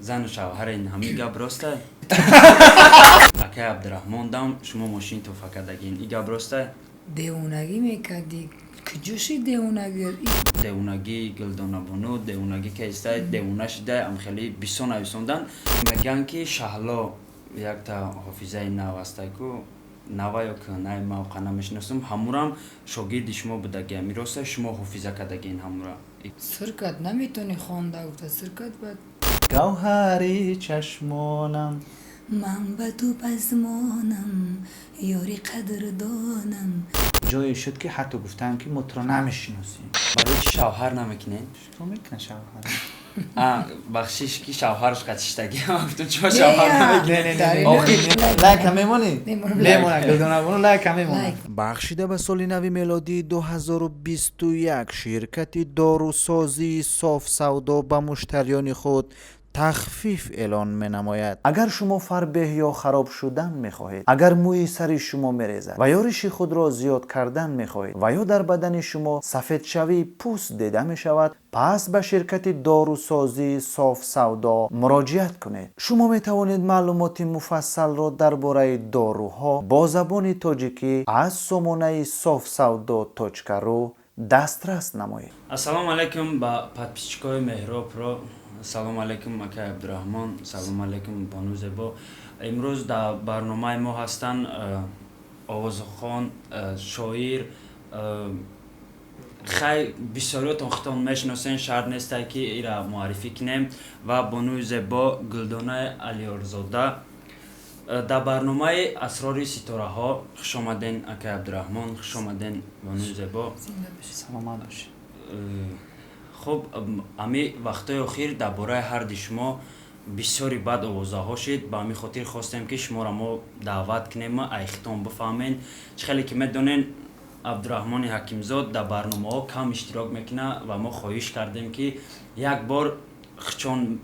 زن و شوهر این همه گپ راسته؟ اکای عبدالرحمن دام شما ماشین توفه کردگین این گپ راسته؟ دیوونگی میکردی کجوشی دیوونگی دیوونگی گلدانه بانو دیوونگی که استه دیوونه شده ام خیلی بیسون اویسوندن میگن که شهلا یک تا حافظه نو هسته که نوه یا که نه موقع نمیشناسم همورم شاگرد شما بودگی همی راسته شما حافظه کردگین همورا سرکت نمیتونی خونده گفته سرکت باید گوهری چشمانم من به تو پزمانم یاری قدردانم جایی شد که حتی گفتن که مطرا نمیشناسیم برای چی شوهر نمیکنین؟ تو میکنه شوهر بخشش که شوهرش قچشتگی گفتم چرا شوهر نمیکنین؟ لایک میمونی؟ لیمونه گلدانه بانو لایک میمونه بخشیده به سال نو میلادی 2021 شرکت داروسازی صاف سودا به مشتریان خود تخفیف اعلان می نماید. اگر شما فربه یا خراب شدن میخواهید، اگر موی سر شما میریزد و یا ریش خود را زیاد کردن میخواهید و یا در بدن شما سفید شوی پوست دیده میشود، پس به شرکت داروسازی صاف سودا مراجعت کنید. شما میتوانید معلومات مفصل را درباره داروها با زبان تاجیکی از سامانه صاف سودا .ru دسترس نمایید. السلام علیکم با پادپیچکای مهراب را سلام علیکم اکای عبدالرحمن سلام علیکم بانو زیبا امروز در برنامه ما هستن آوازخوان شاعر خیلی بسیاریتون خودتون میشناسین شرط نیست که ایرا معرفی کنیم و بانو زیبا گلدانه علیارزاده در برنامه اسرار ستاره ها خوش آمدین اکای عبدالرحمن خوش آمدین بانو زیبا سلام باشید. خب امی وقتای اخیر درباره هر شما بسیاری بد آوازه ها شد با امی خاطر خواستیم که شما را ما دعوت کنیم ایختان بفهمین خیلی که میدونین عبدالرحمن حکیمزاد در برنامه ها کم اشتراک میکنه و ما خواهش کردیم که یک بار چون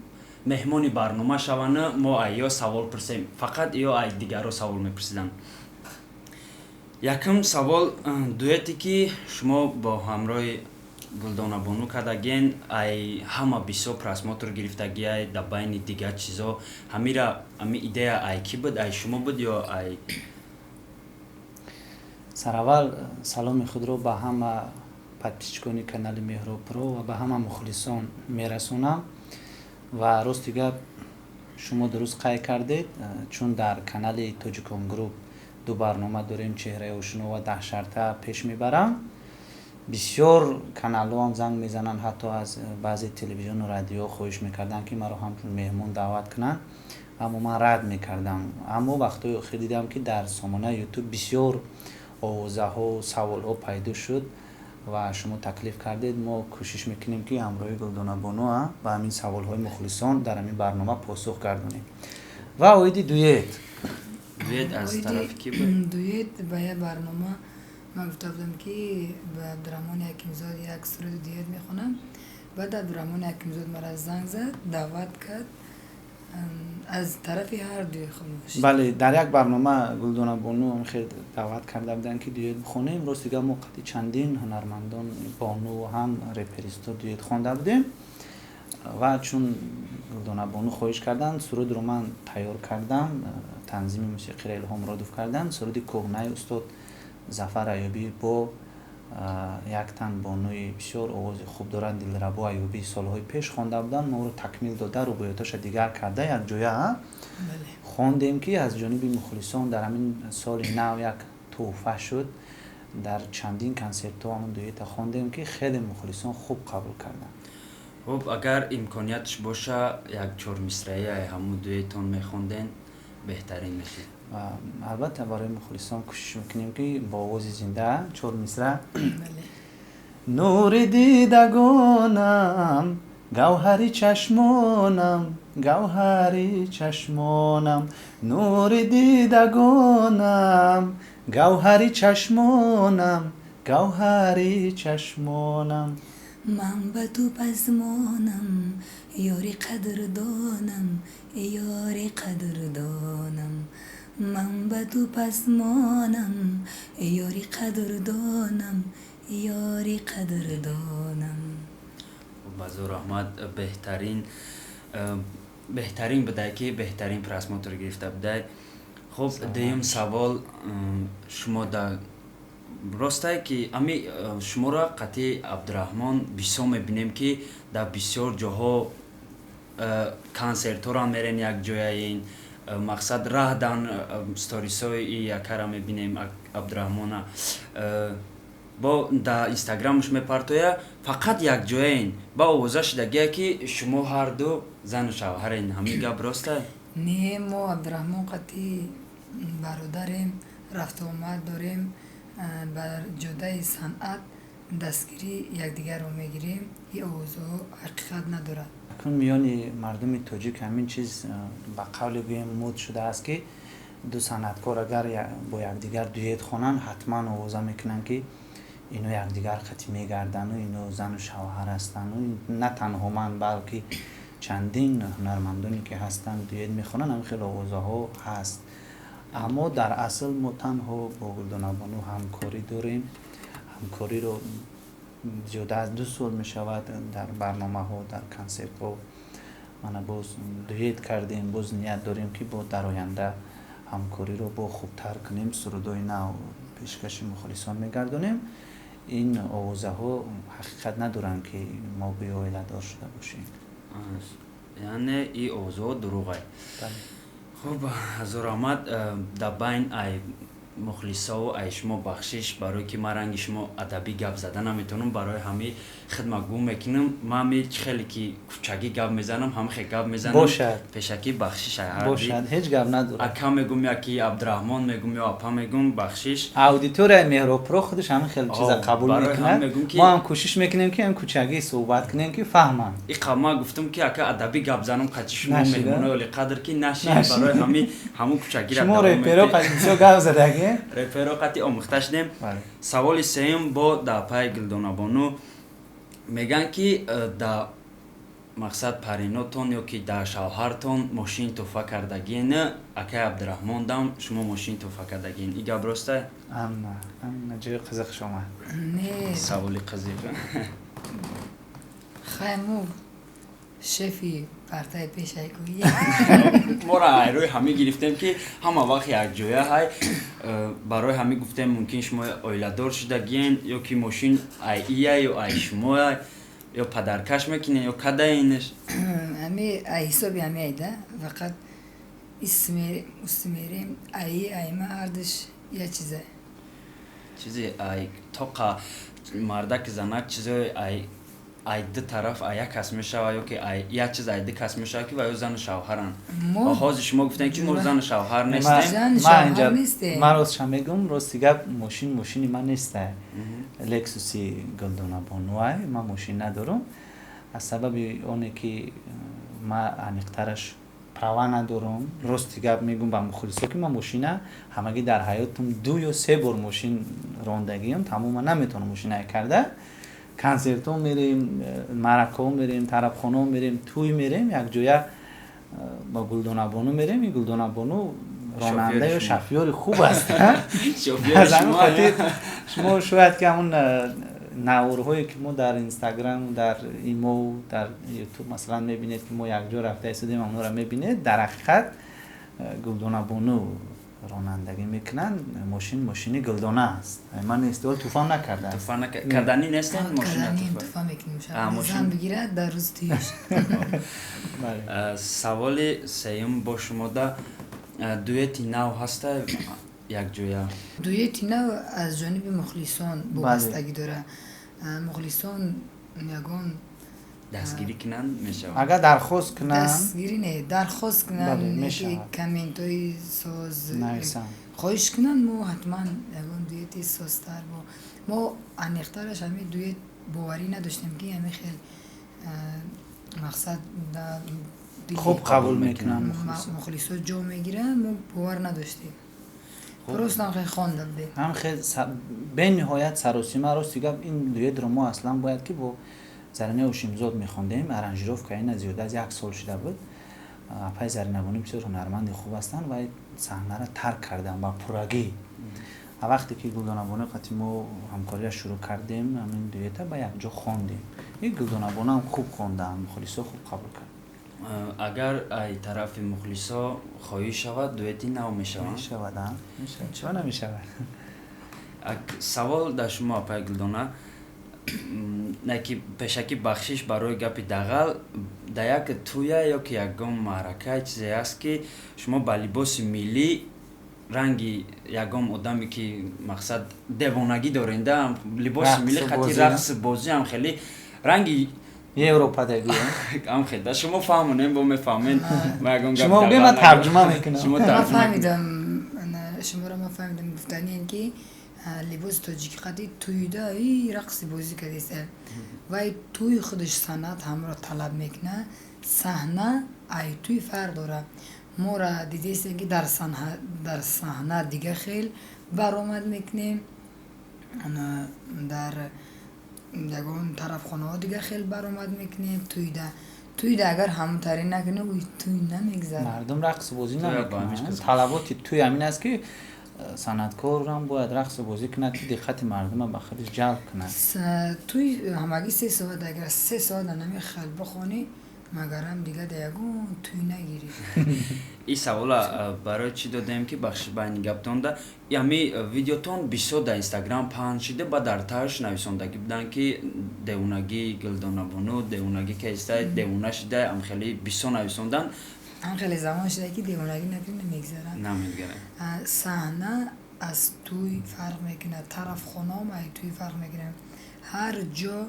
مهمانی برنامه شوانه ما ایا سوال پرسیم فقط یا ای دیگر رو سوال میپرسیدن. یکم سوال دویتی که شما با همراه گلدانه بانو کردگین ای همه بسیار پرسمات رو گرفتگی ای در بین دیگر چیزا همی ایده ای کی بود ای شما بود یا ای سر اول سلام خود رو به همه پادپیچکان کانال مهراب پرو و به همه مخلصان میرسونم و راست دیگه شما درست قای کردید چون در کانال تاجیکان گروپ دو برنامه داریم چهره آشنا و دهشرته پیش میبرم. بسیار کانال ها هم زنگ میزنن حتی از بعضی تلویزیون و رادیو خواهش میکردن که مرا همچون مهمون دعوت کنن اما من رد میکردم. اما وقتی اخیر دیدم که در سامانه یوتیوب بسیار آوازه ها و سوال ها پیدا شد و شما تکلیف کردید ما کوشش میکنیم که همراه گلدانه بانو و همین سوال های مخلصان در همین برنامه پاسخ گردونیم. و اویدی دویت از طرف کی بود؟ دویت به یه برنامه من گفته بودم که به عبدالرحمن حکیمزاد یک سرود دویت میخونم. بعد عبدالرحمن حکیمزاد مرا زنگ زد دعوت کرد از طرف هر دوی خودش. بله در یک برنامه گلدانه بانو خیلی دعوت کرده بودن که دویت بخونیم. راست دیگه ما قطعی چندین هنرمندان بانو هم رپریستا دویت خوانده بودیم و چون گلدانه بانو خواهش کردن سرود رو من تیار کردم تنظیم موسیقی را الهام رادوف کردن. سرود کهنه استاد ظفر ایوبی با یک تن بانوی بسیار آواز خوب دارد دلربا ایوبی سالهای پیش خوانده بودن ما رو تکمیل داده روایتاش دیگر کرده یک جویه خواندیم که از جانب مخلصان در همین سال نو یک تحفه شد در چندین کنسرت ها همون دویت خواندیم که خیلی مخلصان خوب قبول کردن. خب اگر امکانیتش باشه یک چهار مصرعی همون دویتون میخوندین بهترین میشه و البته برای مخلصان کوشش میکنیم که با آواز زنده چهار مصرع نور دیدگانم گوهری چشمانم گوهری چشمانم نور دیدگانم گوهری چشمانم گوهری چشمانم من به تو پزمانم یاری قدردانم یاری قدردانم من به تو پزمانم یاری قدردانم یاری قدردانم. بزرگ احمد بهترین بهترین بوده که بهترین پرسموتر گرفته بوده. خب دویم سوال شما در راسته که امی شما را قطعی عبدالرحمن بسیار میبینیم که در بسیار جاها کنسرت ها را میرین یک جای این مقصد راه دان ستوریس های یک را میبینیم عبدالرحمن با در اینستاگرامش میپرتویه فقط یک جای این با آوازه شدگیه که شما هر دو زن و شوهر این همین گپ راسته؟ نه ما عبدالرحمن قطعی برادریم، رفت و آمد داریم، بر جدای صنعت دستگیری یکدیگر رو میگیریم. این اوضاع حقیقت ندارد. اکنون میان مردم تاجیک همین چیز به قول گویم مد شده است که دو صنعتکار اگر با یکدیگر دویت خوانن حتما آوازه میکنن که اینو یکدیگر خطی میگردن و اینو زن و شوهر هستن و نه تنها من بلکه چندین هنرمندانی که هستن دویت میخونن هم خیلی آوازه ها هست. اما در اصل ما تنها با گلدان بانو همکاری داریم. همکاری رو زیاده از 2 سال می شود در برنامه ها، در کنسرت ها من باز دویت کردیم، باز نیت داریم که با در آینده همکاری رو با خوبتر کنیم، سرودای نو پیشکش مخلصان میگردونیم. این آوازه ها حقیقت ندارن که ما به عائله دار شده باشیم. یعنی این آوازه دروغه. خب حضور آمد در بین ای مخلصا و ای شما بخشش برای که من رنگ شما ادبی گپ زدن نمیتونم برای همه خدمت گو میکنم. من خیلی که کوچگی گپ میزنم هم خیلی گپ میزنم باشد پیشکی بخشش باشد هیچ گپ نداره. اکا میگم یکی عبدالرحمن میگم یا اپا میگم بخشش اودیتور مهراب پرو خودش همین خیلی چیزا قبول میکنه. ما هم کوشش میکنیم که این کوچگی صحبت کنیم که فهمن. این قما گفتم که اکا ادبی گپ زنم قچ شما میمونه ولی قدر که نشه برای همون کوچگی را شما رپرو قدیسیو گپ زدگی رپرو قطعی آموختش دیم. سوال سوم با در پای گلدان بانو میگن که در مقصد پریناتون یا که در شوهرتون ماشین توفه کردگین اکای عبدالرحمن دم شما ماشین توفه کردگین این گپ راسته؟ نه جای قزق شما نه سوال قزیق خیمو شفی پرتای پیش ایگویی ما را روی همه گرفتیم که همه وقت یک جایه های برای همه گفتیم ممکن شما آیلدار شدگین یا که ماشین ایه یا ای شما یا پدرکش میکنه یا کده اینش همه حسابی همه ایده فقط استمیریم ای ما اردش یه چیزی ای توقع مردک زنک چیزی ای دو طرف ای کس میشه و یا که ای یه چیز ای دو کس میشه که و یا زن و شوهرن آخاز شما گفتن که ما زن و شوهر نیستیم. من راست میگم راست دیگه ماشینی من نیسته لکسوسی گلدان بانوی من ماشین ندارم از سبب اونه که من انیقترش پروا ندارم. راست دیگه میگم با مخلصا که من ماشینه همگی در حیاتم 2 یا 3 بار ماشین راندگیم تمام نمیتونم ماشین کرده. کنسرت ها میریم، مرکه ها میریم، طربخانه ها میریم، توی میریم یک جایه با گلدان بانو میریم. این گلدان بانو راننده یا شفیار خوب است. شما شاید که همون نوارهایی که ما در اینستاگرام در ایمو در یوتیوب مثلا میبینید که ما یک جا رفته ایستادیم اونها رو میبینید در حقیقت گلدان بانو رانندگی میکنن. ماشینی گلدانه است. من استوال طوفان نکردم. طوفان کردنی نیستن ماشین طوفان میکنیم. زن بگیره در روز تیش. سوال سوم با شما دا دویتی نو هسته یک جویا؟ دویتی نو از جانب مخلصان وابستگی داره. مخلصان یگان دستگیری کنن میشه. اگر درخواست کنن دستگیری نه درخواست کنن میشه کامنت های ساز خواهش کنن ما حتما یگان دویتی سازتر با ما انیخترش همه دویت باوری نداشتیم که همه خیلی مقصد خوب قبول میکنن مخلصا جو میگیرن ما باور نداشتیم. درست هم خیلی خواندم ده هم خیلی به نهایت سراسیمه راست دیگه این دویت رو ما اصلا باید که با زرینه و شیمزاد میخوندیم. ارنجیروف که این زیاده از 1 سال شده بود. اپای زرینه بانو بسیار هنرمند خوب هستن و صحنه را ترک کردن با پرگی. وقتی که گلدان بانو قطعی ما همکاری را شروع کردیم همین دویت با یک جا خواندیم. این گلدان بانو هم خوب خوندن مخلصا خوب قبول کرد. اگر ای طرف مخلصا خواهی شود دویتی نو می شود. میشود ها؟ میشود. چرا نمیشود؟ سوال در شما آپای گلدانه نکی پشکی بخشش برای گپی دغل در یک تویه یا که یکم معرکه چیزی است که شما با لباس ملی رنگی یکم آدمی که مقصد دیوانگی دارنده لباس ملی خطی رقص بازی هم خیلی رنگی یه اروپا دیگه هم خیلی شما فهمونیم با میفهمین شما بگه من ترجمه میکنم شما ما ترجمه فهمیدم شما را ما فهمیدم گفتنی این که لباس تاجیکی قدی تویده ای رقص بازی کردیسته و ای توی خودش سنت هم را طلب میکنه صحنه ای توی فرق داره ما را دیدیستیم که در صحنه دیگه خیلی برآمد میکنیم در یگان طرف خانه ها دیگه خیلی برآمد میکنیم تویده اگر همونطوری نکنه اوی توی نمیگذره مردم رقص بازی نمیکنن طلبات توی همین است که صنعتکار هم باید رقص بازی کنه که دقت مردم به خودش جلب کنه توی همگی 3 ساعت اگر 3 ساعت نمی خیلی بخونی مگر هم دیگه دیگون توی نگیری این سوال برای چی دادیم که بخش بین گفتم ده یعنی ویدیوتون بسیار در اینستاگرام پخش شده با در تاش نویسندگی بودن که دیوونگی گلدانه بانو دیوونگی که است دیوونه شده هم خیلی بسیار نویسندن هم خیلی زمان شده که دیوونگی نمیگذرن نمیگذرن صحنه از توی فرق میکنه طرف خانه هم ای توی فرق میکنه هر جا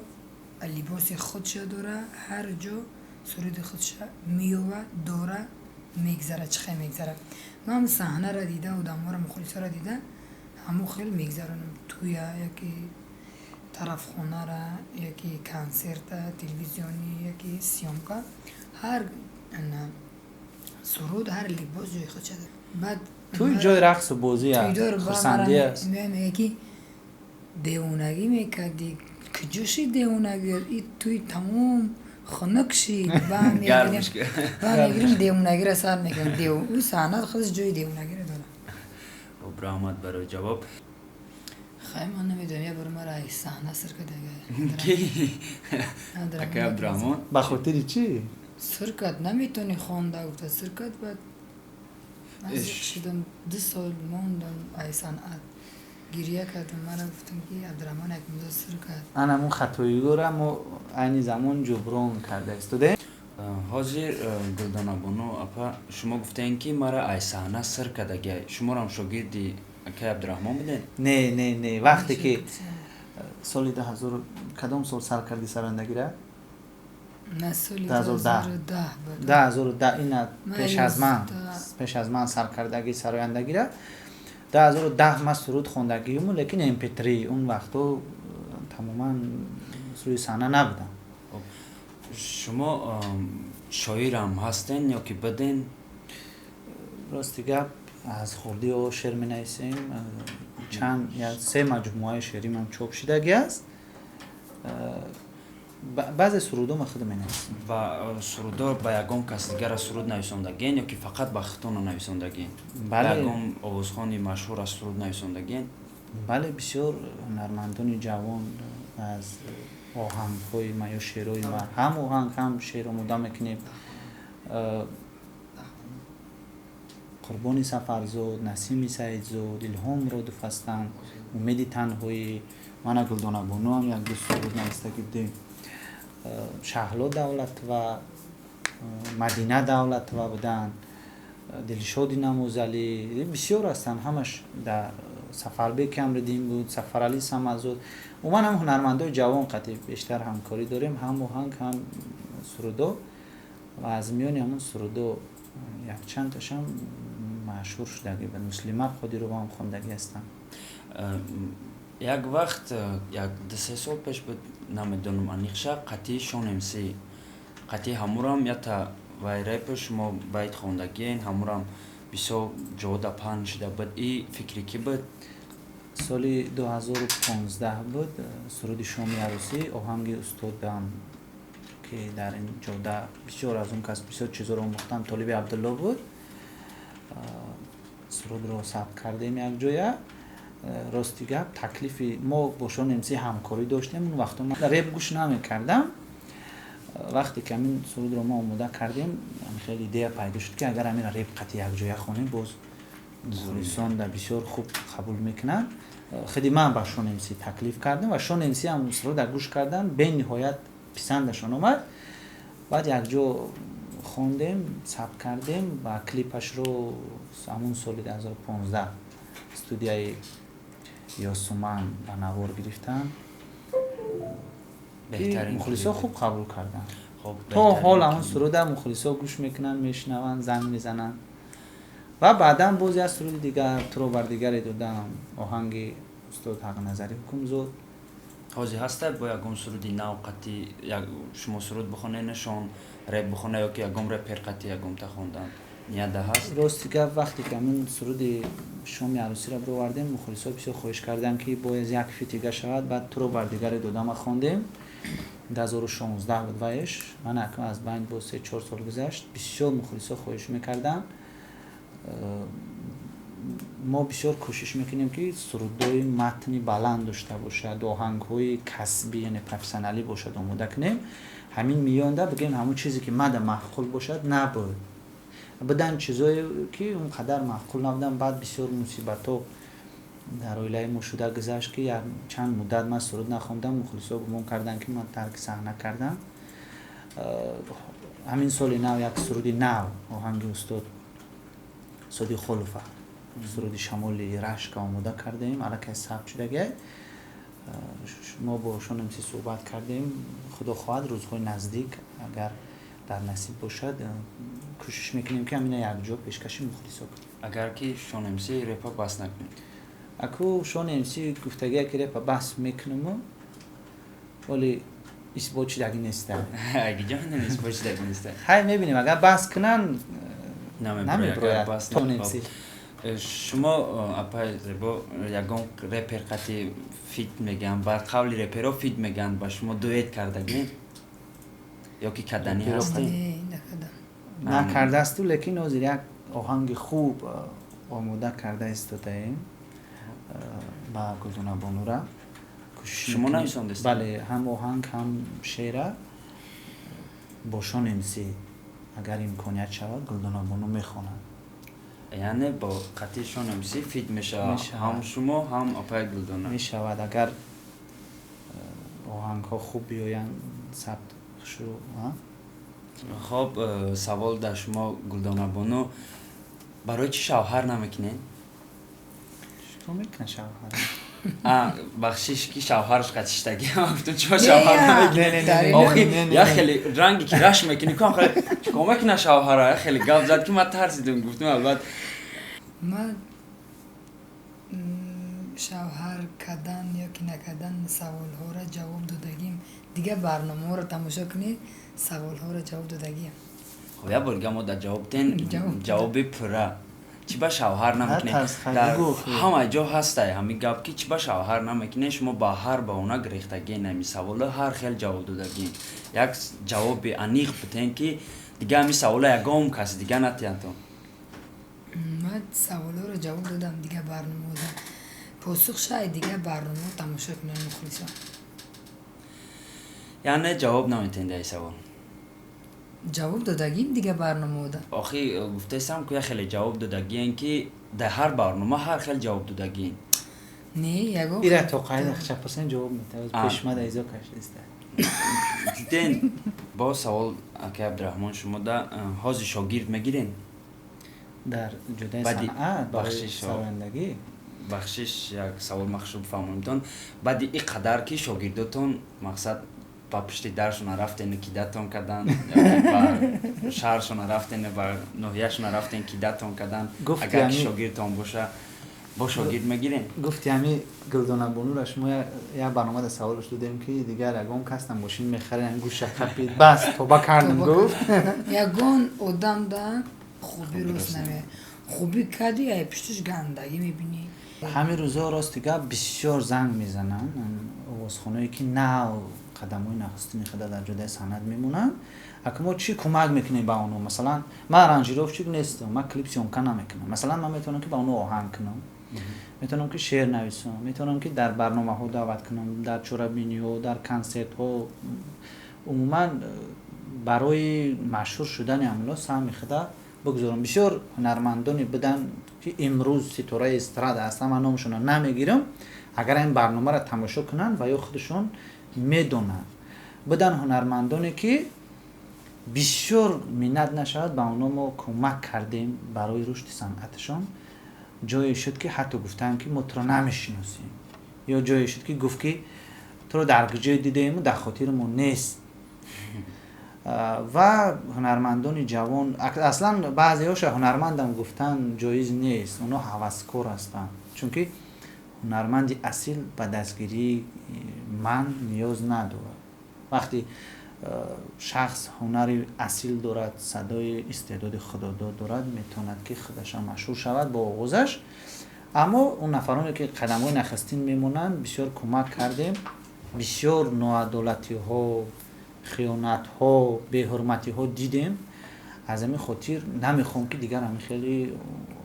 لباس خودش داره هر جا صورت خودش میوه داره میگذره چخه میگذره من هم صحنه را دیده و دمار مخلصه را دیده همو خیلی میگذرونم توی یکی طرف خانه را یکی کنسرت تلویزیونی یکی سیامکا هر سرود هر لباس جای خود شده بعد توی جای رقص و بازی خرسندی است میگه که دیوونگی میکردی کجاشی دیوونگی ای توی تمام خنکشی و میگیریم دیوونگی را سر میکنیم او صحنه خودش جای دیوونگی را داره برآمد برای جواب خیلی من نمیدونم یه بار مرا ای صحنه سر کده کی؟ اکی عبدالرحمن به خاطر چی؟ سرکت نمیتونی خونده گفته سرکت باید من شدم 2 سال موندم ای صنعت گریه کردم مرا گفتم که عبدالرحمن یک مدار سرکت انا مو خطایی گورم و اینی زمان جبران کرده استوده حاضر گلدانه بانو اپا شما گفتین که مرا ای صحنه سر کدگه شما هم شاگردی اکی عبدالرحمن بودین؟ نه وقتی که سال 2000 کدام سال سر کردی سرندگی را؟ نه سالی 2010 این پیش از من سرکردگی سرایندگی را 2010 من سرود خوندگیم لیکن MP3 اون وقتا تماما روی صحنه نبودم شما شاعر هم هستین یا که بدین؟ راستی گپ از خوردی و شعر می نویسیم چند یا 3 مجموعه شعری من چاپ شدگی است بعضی سرودام خود می نویسیم و سرودار با یگم کس دیگر سرود نویسندگین یا که فقط با خودتون نویسندگین؟ بله یگم آوازخوانی مشهور از سرود نویسندگین؟ بله بسیار هنرمندان جوان از آهنگ‌های ما یا شعرهای ما هم آهنگ هم شعر مدام میکنیم قربانی سفرزاد، نسیم سعیدزاد، الهام رادفستان، امید تنهایی من گلدانه بانو هم یک 2 سرود نوشته کردیم شهلا دولت و مدینه دولت و بودن دلشادی نموزلی بسیار هستن همش در سفربیک هم ردیم بود سفرعلی سمزود و من هم هنرمندای جوان قطعی بیشتر همکاری داریم هم آهنگ هم سرودو و از میان همون سرودو یک چند تاشم مشهور شدگی به مسلمه خودی رو با هم خوندگی هستن یک وقت یک 2-3 سال پیش بود نمیدونم انیخشه قطعی شونمسی قطعی همورم یا تا وایره پیش ما باید خوندگین همورم بسیار جودا پنج شده بود ای فکری کی بود؟ سالی 2015 بود سرود شامی عروسی آهنگ استاد هم که در این جودا بسیار از اون کس بسیار چیزا رو آموختم طالب عبدالله بود سرود رو ثبت کردیم یک جایه راستی گپ تکلیفی ما با شان امسی همکاری داشتیم اون وقتا من ریپ گوش نمیکردم وقتی که همین سرود رو ما آماده کردیم خیلی ایده پیدا شد که اگر همین ربقتی یک جای خونیم باز مخلصان در بسیار خوب قبول میکنن. خیلی من با شون امسی تکلیف کردم و شون امسی هم سرود در گوش کردن به نهایت پسندشون اومد. بعد یک جا خوندیم، ثبت کردیم و کلیپش رو همون سال 2015 استودیوی یاسومن و نوار گرفتن. بهترین مخلصا خوب قبول کردن. خب تا حال همون سرود مخلصا گوش میکنن، میشنون، زنگ میزنن. و بعدا بازی از سرود دیگر تو بر دیگری دادم، آهنگ استاد حق نظری حکم زد. حاضر هسته با یکم سرودی نو قطعی شما سرود بخونه نشان رپ بخونه یا که یکم رپ قطعی یکم تا خوندن نیاده هست؟ راستی که وقتی که من سرود شام عروسی را بردیم مخلصا بسیار خواهش کردن که باید یک فیتیگه شود. بعد تو بر دیگری دادم خوندیم 2016 بود وایش. من اکنون از بین با 3-4 سال گذشت بسیار مخلصا خواهش میکردن. ما بسیار کوشش میکنیم که سرودهای متنی بلند داشته باشد، آهنگ‌های کسبی یعنی پروفسیونالی باشد آماده کنیم. همین میانده بگیم همون چیزی که مد معقول باشد نبود. بدن چیزایی که اونقدر معقول نبودن. بعد بسیار مصیبت‌ها در عائله ما شده گذشت که چند مدت من سرود نخوندم. مخلصا گمان کردن که من ترک صحنه کردم. همین سال نو یک سرودی نو آهنگ استاد صدیق خلفه سرود شمالی رشک آماده کردیم. الان ثبت شده. ما با شون امسی صحبت کردیم. خدا خواهد روزهای نزدیک اگر در نصیب باشد کوشش میکنیم که همین یک جا پیشکشی مخلصا کنیم. اگر که شون امسی رپ بس نکنیم اکو شون امسی گفتگی که رپ بس میکنم ولی اثبات شدگی نیسته. اگه جان اثبات شدگی نیسته های میبینیم اگر بس کنن نمیبراید بس تون امسی. شما اپای زبا یکم رپر قطعی فیت میگن و قبل رپرها فیت میگن با شما دویت کردگین یا که کدنی هستی؟ نکردم. نکرده است لیکن از یک آهنگ خوب آماده کرده استادیم با گلدان بانو را. شما نمیساندست؟ بله هم آهنگ هم شعر با شون امسی اگر امکانیت شود گلدان بانو میخونن. یعنی با قطعی شون امسی فیت میشه هم شما هم اپای گلدان میشود اگر آهنگ ها خوب بیاین ثبت شروع. خب سوال در شما گلدان بانو برای چی شوهر نمیکنین؟ تو میکنه شوهر بخشش که شوهرش قطشتگی تو چرا شوهر نمیکنی؟ آخی یا خیلی رنگی که رش میکنی کام خیلی کمک نه شوهر خیلی گپ زد که من ترسیدم گفتم البته من شوهر کردن یا که نکردن سوال ها را جواب دادگیم دیگه. برنامه ها را تماشا کنید سوال ها را جواب دادگیم. خب یا بلگه ما در جواب تین جواب پره چی با شوهر نمیکنه در همه جا هسته همین گپ که چی با شوهر نمیکنه شما با هر با اونا گرفتگی نمی سوالا هر خیلی جواب دادگی یک جواب انیق بتین که دیگه همی سوالا یکم کسی دیگه نتیان تو. من سوال ها را جواب دادم دیگه. برنامه ها پاسخ شاید دیگه برنامه تماشا کنن مخلصا. یعنی جواب نمیتین در سوال جواب دادگیم دیگه برنامه ها. آخی گفته سم که خیلی جواب دادگی که در هر برنامه هر خیلی جواب دادگی نه یگو ایره تو قاید چپسن جواب میده پیش مد ایزا کشیسته دیدین با سوال که عبدالرحمن شما در حاضر شاگرد میگیرین در جدای صنعت بخشش سرندگی بخشش یک سوال مخشوب فهمونتون بعد این قدر که شاگردتون مقصد با پشتی درشون رفتین کیدتون کردن با شهرشون رفتین با نوحیهشون رفتین کیدتون کردن اگر شاگردتون باشه با شاگرد میگیرین گفتی همین گلدان بانو را شما یا برنامه در سوالش دادیم که دیگر اگم کستم ماشین میخرین گوشه کپید بس توبه کردم گفت یگان آدم دا خوبی روز نمیه خوبی کردی یا پشتش گندگی میبینی. همین روزها راست دیگه بسیار زنگ میزنن آوازخونهایی که نه قدمای نخستین خدا در جدای صنعت میمونن. اما چی کمک میکنیم با اونو؟ مثلا من رنجیروفچیک نیستم، من کلیپ سیونکا نمیکنم. مثلا من میتونم که با اونو آهنگ کنم، میتونم که شعر نویسم، میتونم که در برنامه ها دعوت کنم، در چورابینی ها، در کنسرت ها. عموما برای مشهور شدن عملا سهم میخوده بگذارم. بسیار هنرمندانی بدن که امروز ستاره استراد هستن، من نامشون رو نمیگیرم، اگر این برنامه را تماشا کنن و یا خودشون میدونن، بدن هنرمندانی که بسیار منت نشود به اونا ما کمک کردیم برای رشد صنعتشان. جایی شد که حتی گفتن که ما تو رو نمیشناسیم، یا جایی شد که گفت که تو رو در کجای دیدیم در خاطر ما نیست. و هنرمندان جوان اصلا بعضی هاش هنرمندم گفتن جایز نیست، اونا هوسکار هستن، چون که هنرمند اصیل به دستگیری من نیاز نداره. وقتی شخص هنری اصیل دارد، صدای استعداد خداداد دارد، میتواند که خودش مشهور شود با آغازش. اما اون نفرانی که قدم‌های نخستین میمونن بسیار کمک کردیم، بسیار ناعدالتی ها، خیانت ها، بی‌حرمتی ها دیدیم. از همین خاطر نمیخوام که دیگر همین خیلی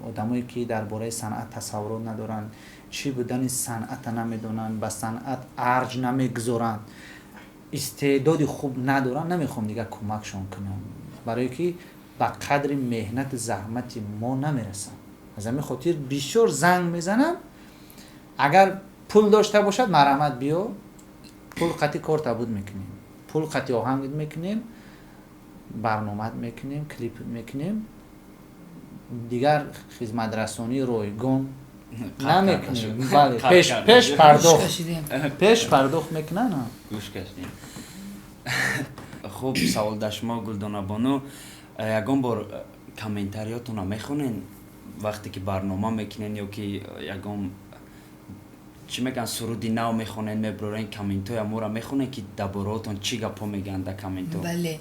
آدمایی که درباره صنعت تصورات ندارن، چی بودن صنعت نمیدونن، به صنعت ارج نمیگذارن، استعداد خوب ندارن، نمیخوام دیگر کمکشون کنم، برای که به قدر مهنت زحمت ما نمیرسن. از همین خاطر بسیار زنگ میزنم، اگر پول داشته باشد مرحمت بیا، پول قطعی کار تبود میکنیم، پول قطعی آهنگ میکنیم، برنامه میکنیم، کلیپ میکنیم، دیگر خدمت رسانی رایگان نمیکنیم. بله پیش پرداخت میکنن. گوش کشیدیم. خوب، سوال در شما گلدانه بانو، یکان بار کامنتاریاتون رو میخونین وقتی که برنامه میکنین، یا که یکان چی میگن سرودی نو میخونین میبرین کامنت های امورا میخونین که درباره‌تون چی گپا میگن در کامنت ها؟ بله،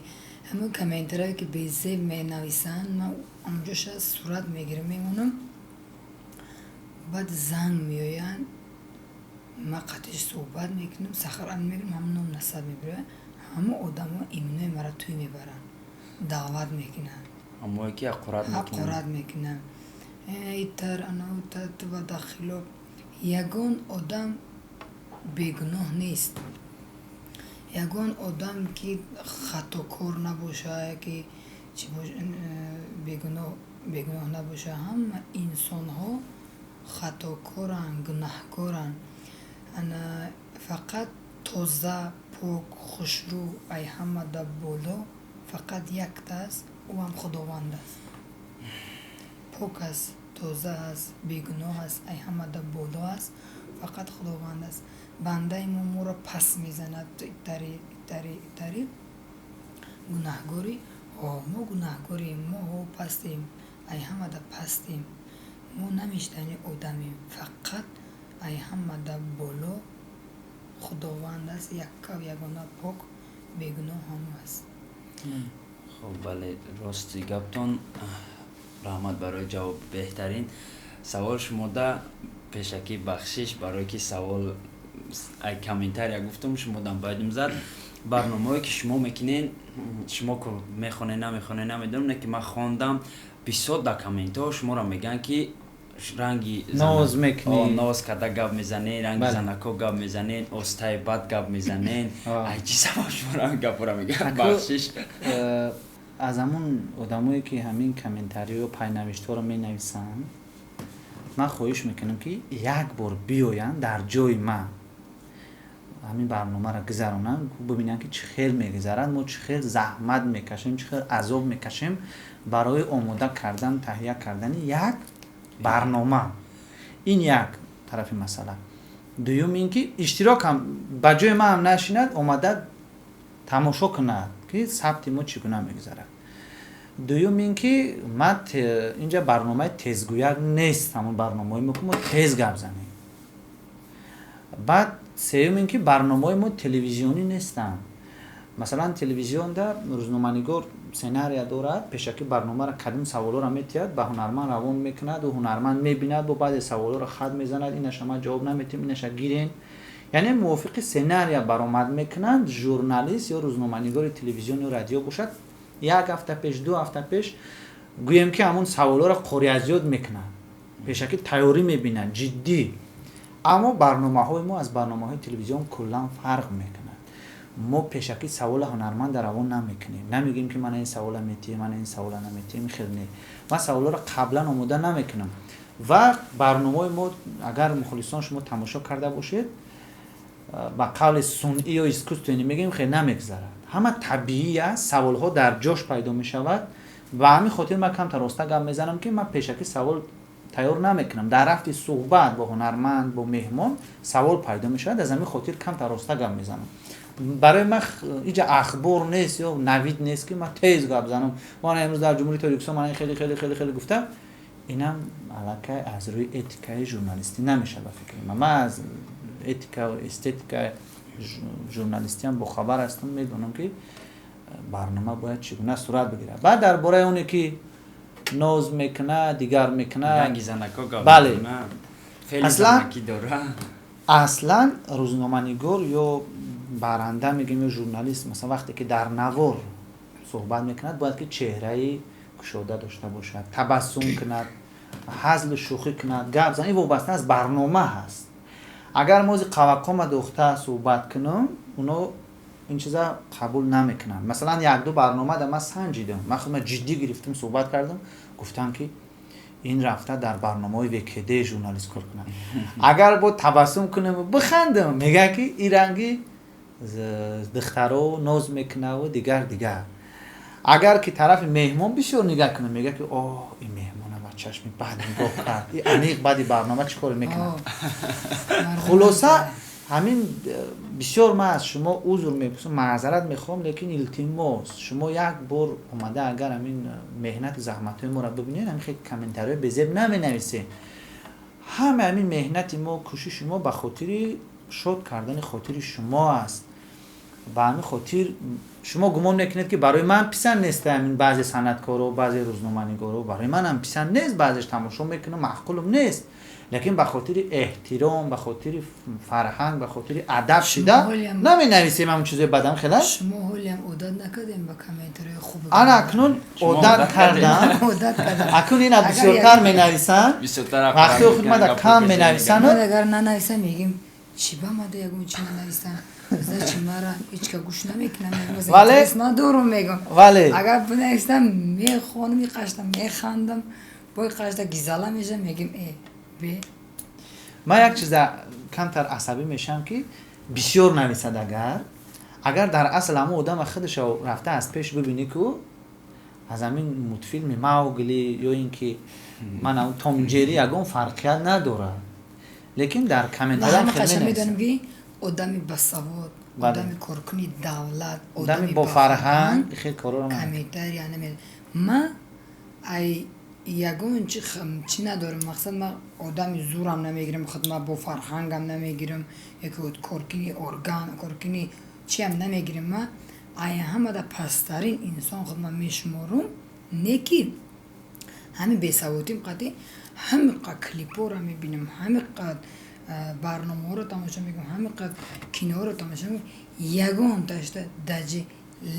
همون کامنت هایی که به زیب می نویسن من اونجاش صورت میگیرم میمونم، بعد زنگ میآین، ما قطعش صحبت میکنم، سخران میگم، همون نصب میبره، همه آدم ها ایمنه مرا توی میبرن، دعوت میکنن، اموی که حقارت میکنن، ایتر اناوتت و داخلو. یگان آدم بیگناه نیست، یگان آدم که خطاکار نباشه، که بیگناه نباشه، همه انسان ها خطاکارن، گناهکارن. فقط تازه، پاک، خوشرو، ای همه در بالا فقط یک است، او هم خداوند است. پاک است، تازه است، بیگناه است، ای همه در بالا است، فقط خداوند است. بنده ما را پس میزند، تری گناهگاری، ما گناهگاریم، ما پستیم، ای همه در پستیم، ما نمیشتنی آدمیم، فقط ای همه در بالا خداوند است، یک یگانه پاک، بیگناه هم است. خب بله، راستی گپتون، رحمت برای جواب بهترین سوال شما ده پیشکی بخشش برای که سوال ای کامنتار یا گفتم شما دم باید زد. برنامه‌ای که شما میکنین، شما که میخونین نمیدونم، نه که من خواندم بسیار در کامنت ها شما را میگن که رنگی ناز میکنین، ناز کرده گپ میزنین، رنگ زنکا گپ میزنین، استای بد گپ میزنین، ای چی سبب شما را گپ را میگن بخشش. از همون آدمایی که همین کامنتاری و پاینوشت ها رو می نویسن، من خواهش میکنم که یک بار بیاین در جای من همین برنامه را گذرانن، ببینن که چه خیلی میگذرن، ما چه خیلی زحمت میکشیم، چه خیلی عذاب میکشیم برای آماده کردن، تهیه کردن یک برنامه. این یک طرف مسئله. دوم اینکه اشتراک هم به جای من هم نشیند، آمده تماشا کند که ثبت ما چگونه میگذره. دوم اینکه ما اینجا برنامه تیزگویی نیست، همون برنامه‌ای ما که ما تیز گپ زنیم. بعد سوم اینکه برنامه‌های ما تلویزیونی نیستن. مثلا تلویزیون در روزنامه‌نگار سناریو دارد، پیشکی برنامه را کدوم سوالا را میتید به هنرمند روان میکند و هنرمند میبیند و بعد سوالا را خط میزند، اینش ما جواب نمیتیم، اینش گیرین، یعنی موافق سناریو برآمد میکنند. ژورنالیست یا روزنامه‌نگار تلویزیون و رادیو باشد، یک هفته پیش، دو هفته پیش گویم که همون سوالا را قریزیات میکنن، پیشکی تیاری میبینن جدی. اما برنامه‌های ما از برنامه‌های تلویزیون کلا فرق میکنند. ما پیشکی سوال هنرمند در روان نمیکنیم، نمیگیم که من این سوال میتیم، من این سوال نمیتیم، خیر نه. من سوالا رو قبلا آماده نمیکنم و برنامه ما اگر مخلصان شما تماشا کرده باشید با قول صنعی یا اسکوستوینی میگیم خیر نمیگذرد، همه طبیعی است، سوال ها در جاش پیدا میشود و همین خاطر من کم راسته گپ میزنم که من پیشکی سوال تیار نمیکنم، در رفت صحبت با هنرمند با مهمان سوال پیدا میشود، از همین خاطر کم راسته گپ میزنم. برای من اینجا اخبار نیست یا نوید نیست که من تیز گپ بزنم. من امروز در جمهوری تاجیکستان من خیلی خیلی خیلی خیلی گفتم، اینم علاقه از روی اتیکای ژورنالیستی نمیشه به فکر من از اتیکا و استتیکا ژورنالیستی هم با خبر هستم، میدونم که برنامه باید چگونه صورت بگیره. بعد درباره اونی که ناز میکنه دیگر میکنه گنگی زنکا گپ بله. میکنه خیلی زنکی داره. اصلا روزنامه‌نگار یا برنده میگیم یا ژورنالیست مثلا وقتی که در نوار صحبت میکند باید که چهره گشوده داشته باشد، تبسم کند، هزل شوخی کند، گپ بزنه. این وابسته از برنامه هست. اگر ما از قوقم دختر صحبت کنم اونا این چیزا قبول نمیکنن. مثلا یک دو برنامه در من سنجیدم، من خودم جدی گرفتم صحبت کردم، گفتم که این رفته در برنامه‌های وکیده ژورنالیست کار کنه. اگر با تبسم کنم بخندم میگه که این رنگی دخترو ناز میکنه و دیگر. اگر که طرف مهمان بسیار نگاه کنه میگه که اوه این مهمانه با چشم بعد نگاه کرد، این انیق بعدی برنامه چیکار میکنه. خلاصه همین بسیار من از شما عذر میخوام، معذرت میخوام، لیکن التماس شما یک بار اومده اگر همین مهنت زحمت ما رو ببینید، همین خیلی کامنتاری به زب نمینویسید. همین مهنت ما کوشش ما به خاطر شاد کردن خاطر شما است. به همین خاطر شما گمان میکنید که برای من پسند نیست همین بعضی صنعتکارا و بعضی روزنامه‌نگارا، برای من هم پسند نیست، بعضیش تماشا میکنم معقولم نیست، لیکن به خاطر احترام، به خاطر فرهنگ، به خاطر ادب شده نمینویسیم همون چیزای بدن خیلی. شما حالی هم عادت نکردیم با کامنتاری خوب؟ انا اکنون عادت کردم، اکنون این بسیارتر مینویسن، وقتی خود من در کم مینویسن. ما اگر ننویسن میگیم چی با ما ده یکون چی ننویسن زده چی مرا هیچ که گوش نمیکنم، ولی اسم دورو میگم، ولی اگر بنویسم میخوانم میقشتم میخندم باید قشتا گیزاله میشه میگیم ای بی. من یک چیز کمتر عصبی میشم که بسیار نویسد. اگر در اصل همه آدم خودش رفته از پیش ببینی که از همین مدفیلم ماوگلی یا اینکه من اون توم جری یگون فرقیت نداره، لیکن در کامنتاری هم خیلی میدونم که آدمی بسواد، آدمی کارکنی دولت، آدمی با فرهنگ خیلی کارا رو کامنتاری یعنی من ای یگون چی ندارم، مقصد من آدمی زورم نمیگیرم، خود من با فرهنگم نمیگیرم، یک کارکنی ارگان کارکنی چی هم نمیگیرم. من ای همه در پسترین انسان خود من میشمارم، نیکی همین بیسوادیم قدی همین قد کلیپو رو میبینم، همین قد برنامه رو تماشا میکنم، همین قد کینو رو تماشا میکنم، یگون داشته دجی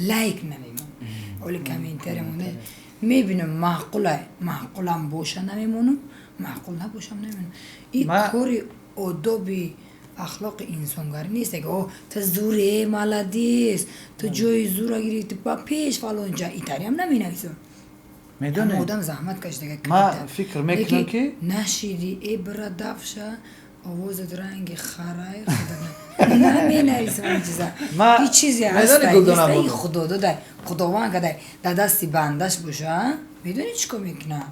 لایک نمیمونم، ولی کامنتاری مونه میبینم معقولم باشه نمیمونم، معقول نباشم نمیمونم. این کاری آدابی اخلاق انسانگری نیست که او تو زوره مالدیست تو جای زور گیری با پیش فلان جا ایتاری هم نمینویسم. میدونی آدم زحمت کشیده که ما فکر میکنم که نشیدی ابره دفشه آواز رنگ خرای خدا نمینویسم این چیزا. هیچ چیزی هست این خدا داده خداوند که در دستی بندش باشه میدونی چیکار میکنه.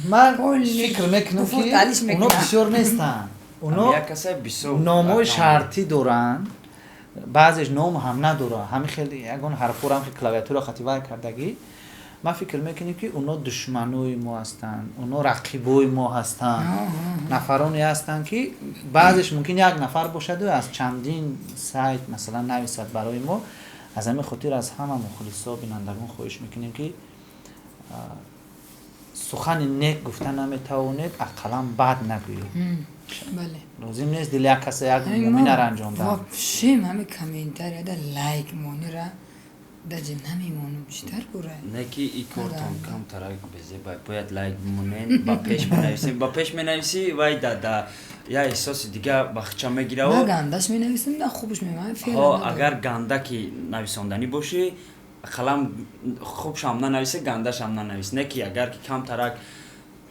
من فکر میکنم که اونا بسیار نیستن، اونا نامای شرطی دارن، بعضیش نام هم نداره، همین خیلی یگان حرفا هم که کلاویاتور خطیبه کردگی. من فکر میکنم که اونا دشمنای ما هستن، اونا رقیبای ما هستن، نفرانی هستن که بعضش ممکن یک نفر باشد و از چندین سایت مثلا نویسد برای ما. از همین خاطر از همه مخلصا بینندگان خواهش میکنیم که سخن نیک گفتن نمیتوانید، اقلا بد نگویید. بله لازم نیست دل یک کسی یک مومن را انجام دهد. واپشیم همه کامنتاری دا لایک مونی را داجی نمیمونم بیشتر بره نه که این کارتون آره. کم ترک بزه باید لایک بمونین با پیش بنویسین با پیش بنویسی وای دا یا احساس دیگه بخچه میگیره نه و گندش می نویسم نه خوبش می من فعلا ها ندارم. اگر گنده که نویساندنی باشه قلم خوبش هم ننویسه گندش هم ننویسه نه که اگر که کم ترک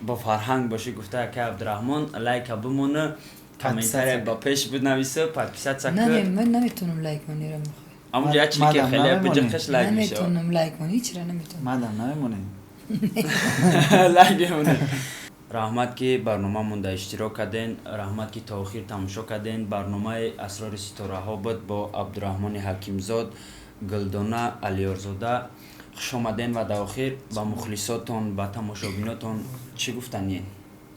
با فرهنگ باشه گفته که عبدالرحمن لایک بمونه کامنتر با پیش بنویسه پادپیسات نه سکه من نمیتونم لایک منی رو میخوای اما جا چی که مادام خیلی نمیمونه. بجخش لایک میشه نمیتونم لایک منی چرا نمیتونم مادام نمیمونه لایک بمونه رحمت که برنامه من در اشتراک کردین رحمت که تا آخر تماشا کردین برنامه اسرار ستاره ها بود با عبدالرحمن حکیمزاد گلدانه علیارزاده خوش آمدین و در آخر با مخلصاتون با تماشابیناتون چی گفتنین؟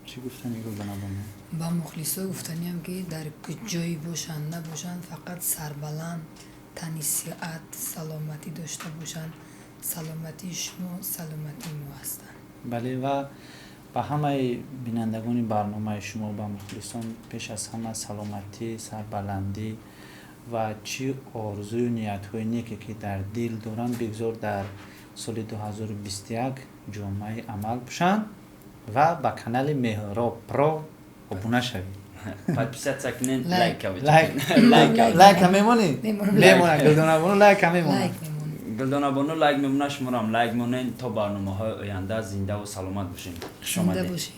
چی گفتن این رو بنابراین با مخلصا گفتنیم که در جایی باشن نباشن فقط سربلند تنی سیاحت سلامتی داشته باشن سلامتی شما سلامتی ما هستن بله و به همه بینندگان برنامه شما و مخلصان پیش از همه سلامتی سربلندی و چی آرزوی و نیت های نیکی که در دل دارن بگذار در سال 2021 جامعه عمل بشن و به کانال مهراب پرو ابونه شوید پادپیسات سکنین لایک. لایک هم میمونی؟ میمونم. میمونه گلدانه بونو لایک هم میمونه لایک میمون گلدانه بانو لایک میمونه شما هم لایک مونین تا برنامه های آینده زنده و سلامت باشین خوش زنده آمدین باشی